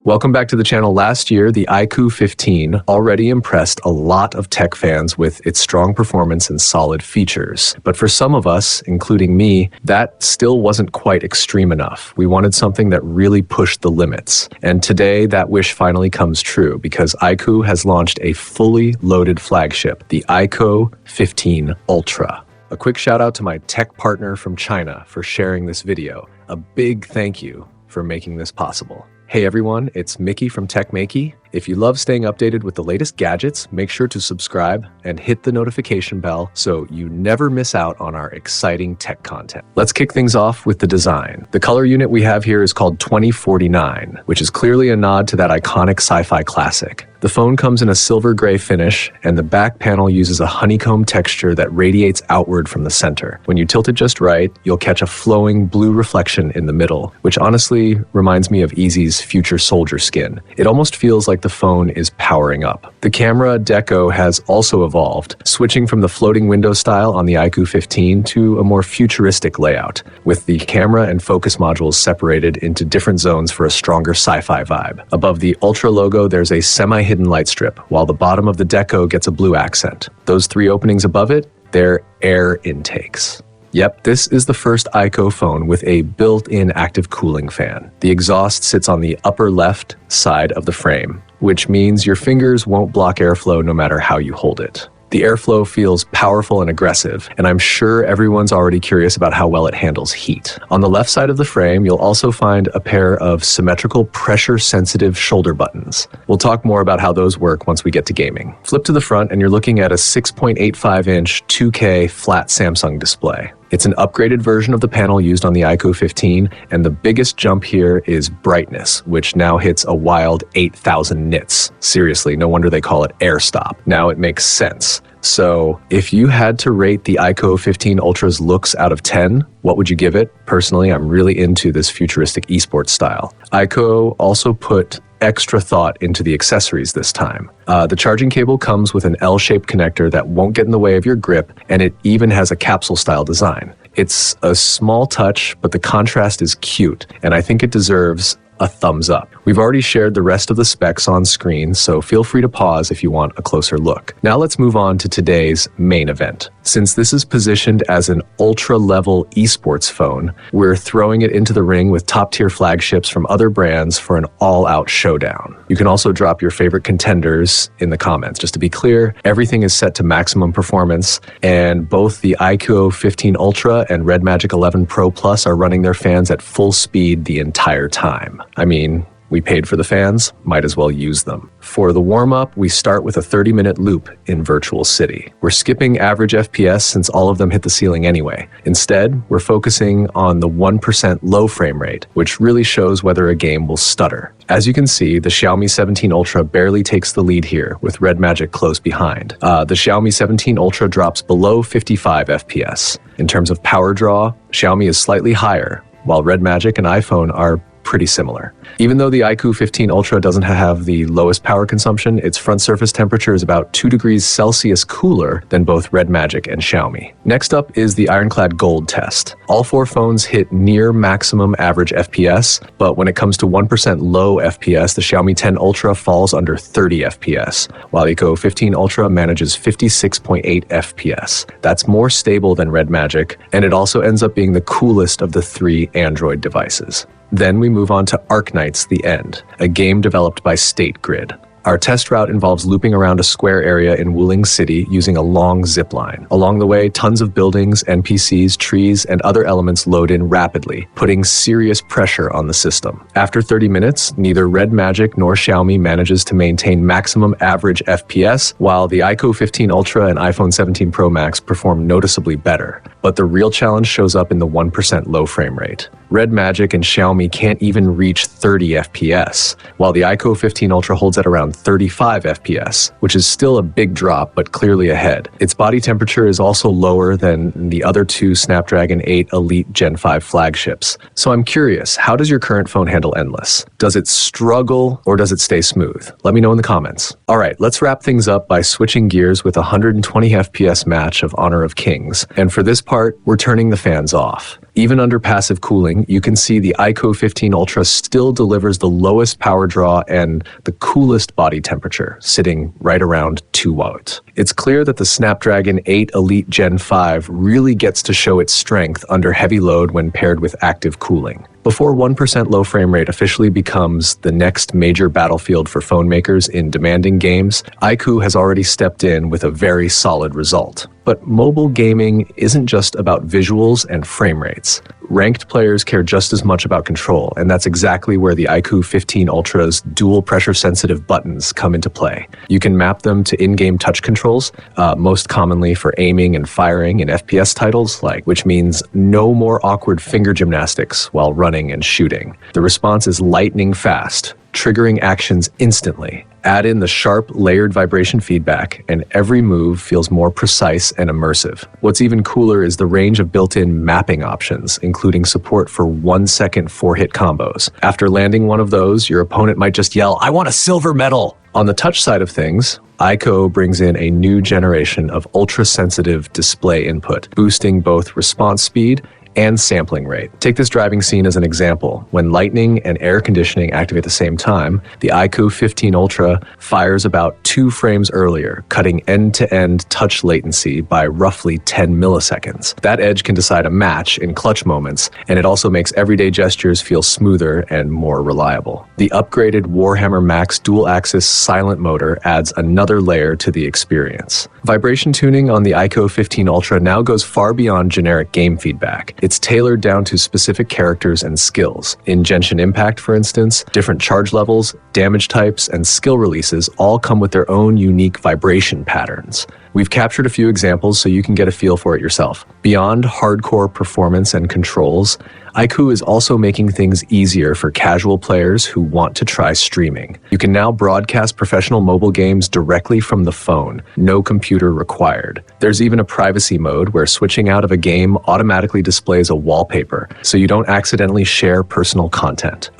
Welcome back to the channel. Last year, the iQOO 15 already impressed a lot of tech fans with its strong performance and solid features. But for some of us, including me, that still wasn't quite extreme enough. We wanted something that really pushed the limits. And today, that wish finally comes true because iQOO has launched a fully loaded flagship, the iQOO 15 Ultra. A quick shout out to my tech partner from China for sharing this video. A big thank you for making this possible. Hey everyone, it's Maiky from techmaiky. If you love staying updated with the latest gadgets, make sure to subscribe and hit the notification bell so you never miss out on our exciting tech content. Let's kick things off with the design. The color unit we have here is called 2049, which is clearly a nod to that iconic sci-fi classic. The phone comes in a silver gray finish, and the back panel uses a honeycomb texture that radiates outward from the center. When you tilt it just right, you'll catch a flowing blue reflection in the middle, which honestly reminds me of Easy's future soldier skin. It almost feels like the phone is powering up. The camera deco has also evolved, switching from the floating window style on the iQOO 15 to a more futuristic layout, with the camera and focus modules separated into different zones for a stronger sci-fi vibe. Above the Ultra logo, there's a semi-hidden light strip, while the bottom of the deco gets a blue accent. Those three openings above it, they're air intakes. Yep, this is the first iQOO phone with a built-in active cooling fan. The exhaust sits on the upper left side of the frame, which means your fingers won't block airflow no matter how you hold it. The airflow feels powerful and aggressive, and I'm sure everyone's already curious about how well it handles heat. On the left side of the frame, you'll also find a pair of symmetrical pressure-sensitive shoulder buttons. We'll talk more about how those work once we get to gaming. Flip to the front and you're looking at a 6.85-inch 2K flat Samsung display. It's an upgraded version of the panel used on the iQOO 15, and the biggest jump here is brightness, which now hits a wild 8,000 nits. Seriously, no wonder they call it air stop. Now it makes sense. So, if you had to rate the iQOO 15 Ultra's looks out of 10, what would you give it? Personally, I'm really into this futuristic esports style. iQOO also put extra thought into the accessories this time. The charging cable comes with an L-shaped connector that won't get in the way of your grip, and it even has a capsule-style design. It's a small touch, but the contrast is cute, and I think it deserves a thumbs up. We've already shared the rest of the specs on screen, so feel free to pause if you want a closer look. Now let's move on to today's main event. Since this is positioned as an ultra-level esports phone, we're throwing it into the ring with top-tier flagships from other brands for an all-out showdown. You can also drop your favorite contenders in the comments. Just to be clear, everything is set to maximum performance, and both the iQOO 15 Ultra and Red Magic 11 Pro Plus are running their fans at full speed the entire time. I mean, we paid for the fans, might as well use them. For the warm-up, we start with a 30-minute loop in Virtual City. We're skipping average FPS since all of them hit the ceiling anyway. Instead, we're focusing on the 1% low frame rate, which really shows whether a game will stutter. As you can see, the Xiaomi 17 Ultra barely takes the lead here, with Red Magic close behind. The Xiaomi 17 Ultra drops below 55 FPS. In terms of power draw, Xiaomi is slightly higher, while Red Magic and iPhone are pretty similar. Even though the iQOO 15 Ultra doesn't have the lowest power consumption, its front surface temperature is about 2 degrees Celsius cooler than both Red Magic and Xiaomi. Next up is the Ironclad Gold test. All four phones hit near maximum average FPS, but when it comes to 1% low FPS, the Xiaomi 10 Ultra falls under 30 FPS, while the iQOO 15 Ultra manages 56.8 FPS. That's more stable than Red Magic, and it also ends up being the coolest of the three Android devices. Then we move on to Arknights: The End, a game developed by State Grid. Our test route involves looping around a square area in Wuling City using a long zip line. Along the way, tons of buildings, NPCs, trees, and other elements load in rapidly, putting serious pressure on the system. After 30 minutes, neither Red Magic nor Xiaomi manages to maintain maximum average FPS, while the iQOO 15 Ultra and iPhone 17 Pro Max perform noticeably better. But the real challenge shows up in the 1% low frame rate. Red Magic and Xiaomi can't even reach 30 FPS, while the iQOO 15 Ultra holds at around 35 FPS, which is still a big drop, but clearly ahead. Its body temperature is also lower than the other two Snapdragon 8 Elite Gen 5 flagships. So I'm curious, how does your current phone handle endless? Does it struggle or does it stay smooth? Let me know in the comments. All right, let's wrap things up by switching gears with a 120 FPS match of Honor of Kings. And for this part, we're turning the fans off. Even under passive cooling, you can see the iQOO 15 Ultra still delivers the lowest power draw and the coolest body temperature, sitting right around 2 watts. It's clear that the Snapdragon 8 Elite Gen 5 really gets to show its strength under heavy load when paired with active cooling. Before 1% low frame rate officially becomes the next major battlefield for phone makers in demanding games, iQOO has already stepped in with a very solid result. But mobile gaming isn't just about visuals and frame rates. Ranked players care just as much about control, and that's exactly where the iQOO 15 Ultra's dual pressure-sensitive buttons come into play. You can map them to in-game touch controls, most commonly for aiming and firing in FPS titles, which means no more awkward finger gymnastics while running and shooting. The response is lightning fast, triggering actions instantly. Add in the sharp, layered vibration feedback, and every move feels more precise and immersive. What's even cooler is the range of built-in mapping options, including support for 1-second 4-hit combos. After landing one of those, your opponent might just yell, "I want a silver medal!" On the touch side of things, iQOO brings in a new generation of ultra-sensitive display input, boosting both response speed and sampling rate. Take this driving scene as an example. When lighting and air conditioning activate at the same time, the iQOO 15 Ultra fires about 2 frames earlier, cutting end-to-end touch latency by roughly 10 milliseconds. That edge can decide a match in clutch moments, and it also makes everyday gestures feel smoother and more reliable. The upgraded Warhammer MAX dual-axis silent motor adds another layer to the experience. Vibration tuning on the iQOO 15 Ultra now goes far beyond generic game feedback. It's tailored down to specific characters and skills. In Genshin Impact, for instance, different charge levels, damage types, and skill releases all come with their own unique vibration patterns. We've captured a few examples so you can get a feel for it yourself. Beyond hardcore performance and controls, iQOO is also making things easier for casual players who want to try streaming. You can now broadcast professional mobile games directly from the phone, no computer required. There's even a privacy mode where switching out of a game automatically displays a wallpaper, so you don't accidentally share personal content.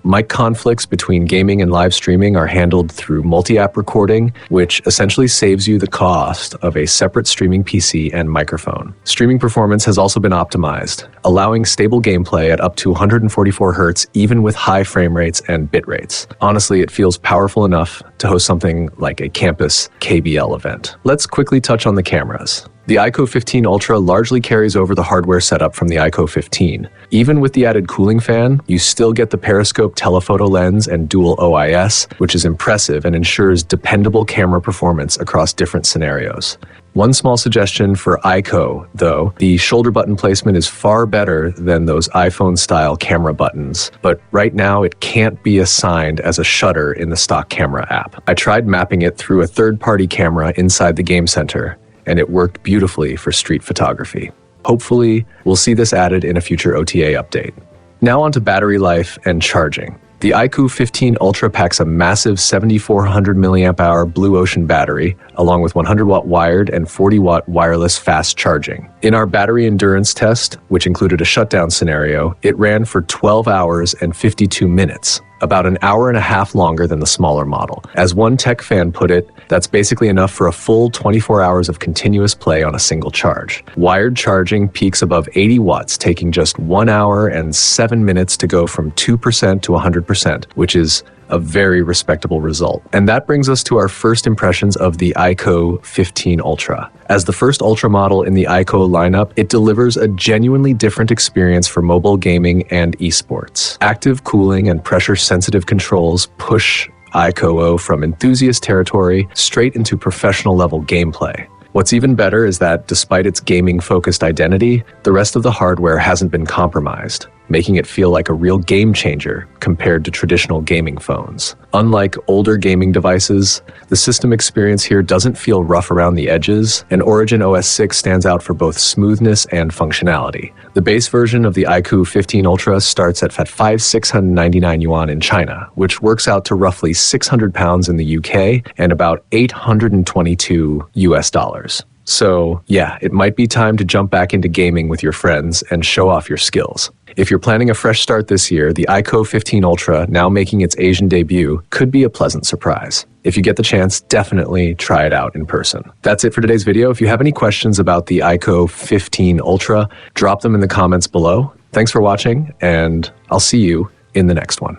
Mic conflicts between gaming and live streaming are handled through multi-app recording, which essentially saves you the cost of a separate streaming PC and microphone. Streaming performance has also been optimized, allowing stable gameplay at up to 144 Hz even with high frame rates and bit rates. Honestly, it feels powerful enough to host something like a campus KBL event. Let's quickly touch on the cameras. The iQOO 15 Ultra largely carries over the hardware setup from the iQOO 15. Even with the added cooling fan, you still get the periscope telephoto lens and dual OIS, which is impressive and ensures dependable camera performance across different scenarios. One small suggestion for iQOO, though, the shoulder button placement is far better than those iPhone-style camera buttons, but right now it can't be assigned as a shutter in the stock camera app. I tried mapping it through a third-party camera inside the game center, and it worked beautifully for street photography. Hopefully, we'll see this added in a future OTA update. Now on to battery life and charging. The iQOO 15 Ultra packs a massive 7,400 mAh Blue Ocean battery, along with 100-watt wired and 40-watt wireless fast charging. In our battery endurance test, which included a shutdown scenario, it ran for 12 hours and 52 minutes, about an hour and a half longer than the smaller model. As one tech fan put it, that's basically enough for a full 24 hours of continuous play on a single charge. Wired charging peaks above 80 watts, taking just 1 hour and 7 minutes to go from 2% to 100%, which is a very respectable result. And that brings us to our first impressions of the iQOO 15 Ultra. As the first Ultra model in the iQOO lineup, it delivers a genuinely different experience for mobile gaming and esports. Active cooling and pressure-sensitive controls push iQOO from enthusiast territory straight into professional-level gameplay. What's even better is that, despite its gaming-focused identity, the rest of the hardware hasn't been compromised, making it feel like a real game changer compared to traditional gaming phones. Unlike older gaming devices, the system experience here doesn't feel rough around the edges, and Origin OS 6 stands out for both smoothness and functionality. The base version of the iQOO 15 Ultra starts at 5,699 yuan in China, which works out to roughly 600 pounds in the UK and about 822 US dollars. So yeah, it might be time to jump back into gaming with your friends and show off your skills. If you're planning a fresh start this year, the iQOO 15 Ultra, now making its Asian debut, could be a pleasant surprise. If you get the chance, definitely try it out in person. That's it for today's video. If you have any questions about the iQOO 15 Ultra, drop them in the comments below. Thanks for watching, and I'll see you in the next one.